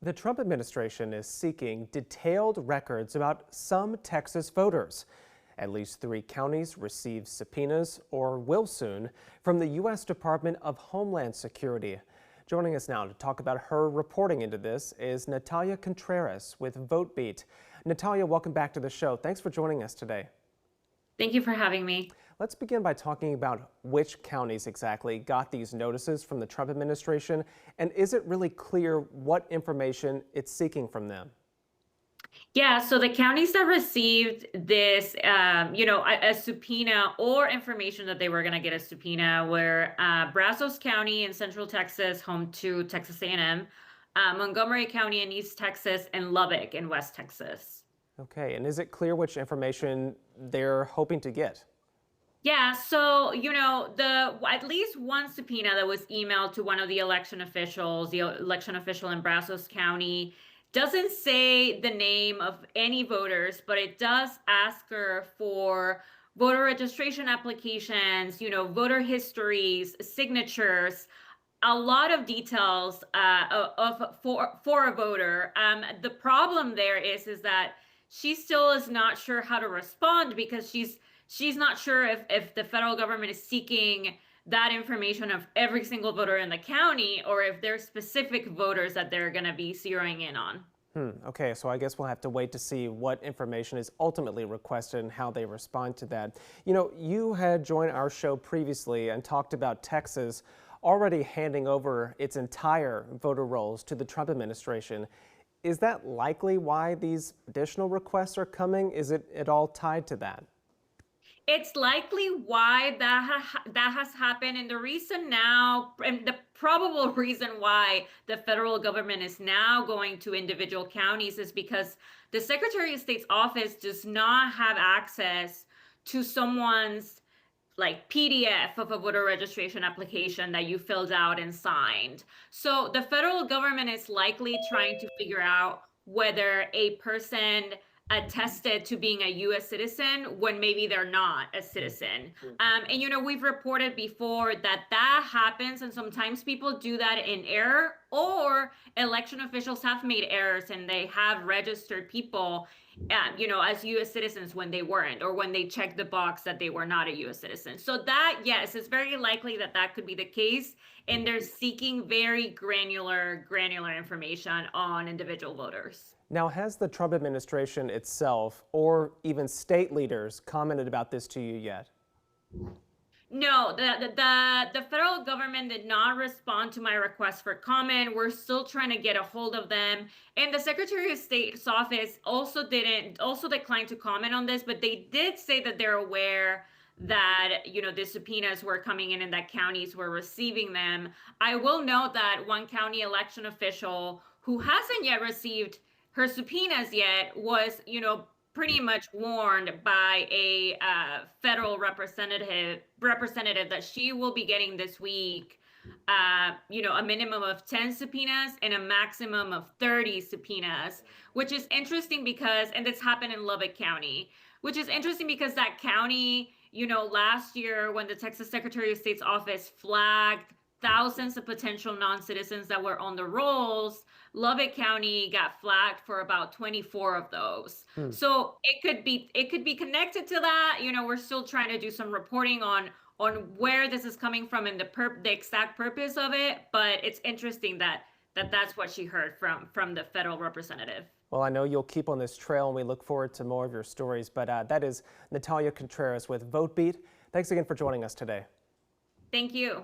The Trump administration is seeking detailed records about some Texas voters. At least 3 counties received subpoenas, or will soon, from the U.S. Department of Homeland Security. Joining us now to talk about her reporting into this is Natalia Contreras with Votebeat. Natalia, welcome back to the show. Thanks for joining us today. Thank you for having me. Let's begin by talking about which counties exactly got these notices from the Trump administration, and is it really clear what information it's seeking from them? Yeah, so the counties that received this, a subpoena or information that they were going to get a subpoena were Brazos County in Central Texas, home to Texas A&M, Montgomery County in East Texas, and Lubbock in West Texas. Okay, and is it clear which information they're hoping to get? Yeah, so, at least one subpoena that was emailed to one of the election officials, the election official in Brazos County, doesn't say the name of any voters, but it does ask her for voter registration applications, voter histories, signatures, a lot of details for a voter. The problem there is that she still is not sure how to respond because she's not sure if the federal government is seeking that information of every single voter in the county or if there's specific voters that they're going to be zeroing in on. Okay, so I guess we'll have to wait to see what information is ultimately requested and how they respond to that. You had joined our show previously and talked about Texas already handing over its entire voter rolls to the Trump administration. Is that likely why these additional requests are coming? Is it at all tied to that? It's likely why that has happened, and the reason now, and the probable reason why the federal government is now going to individual counties is because the Secretary of State's office does not have access to someone's PDF of a voter registration application that you filled out and signed. So the federal government is likely trying to figure out whether a person attested to being a U.S. citizen when maybe they're not a citizen. We've reported before that happens, and sometimes people do that in error, or election officials have made errors and they have registered people, as U.S. citizens when they weren't, or when they checked the box that they were not a U.S. citizen. So that, yes, it's very likely that could be the case, and they're seeking very granular information on individual voters. Now, has the Trump administration itself or even state leaders commented about this to you yet? No, the federal government did not respond to my request for comment. We're still trying to get a hold of them. And the Secretary of State's office also declined to comment on this, but they did say that they're aware that, the subpoenas were coming in and that counties were receiving them. I will note that one county election official who hasn't yet received her subpoenas yet was, pretty much warned by a federal representative that she will be getting this week, a minimum of 10 subpoenas and a maximum of 30 subpoenas, which is interesting because, and this happened in Lubbock County, which is interesting because that county, last year when the Texas Secretary of State's office flagged thousands of potential non-citizens that were on the rolls, Lubbock County got flagged for about 24 of those. So it could be connected to that. We're still trying to do some reporting on where this is coming from and the exact purpose of it. But it's interesting that's what she heard from the federal representative. Well, I know you'll keep on this trail, and we look forward to more of your stories. But that is Natalia Contreras with Votebeat. Thanks again for joining us today. Thank you.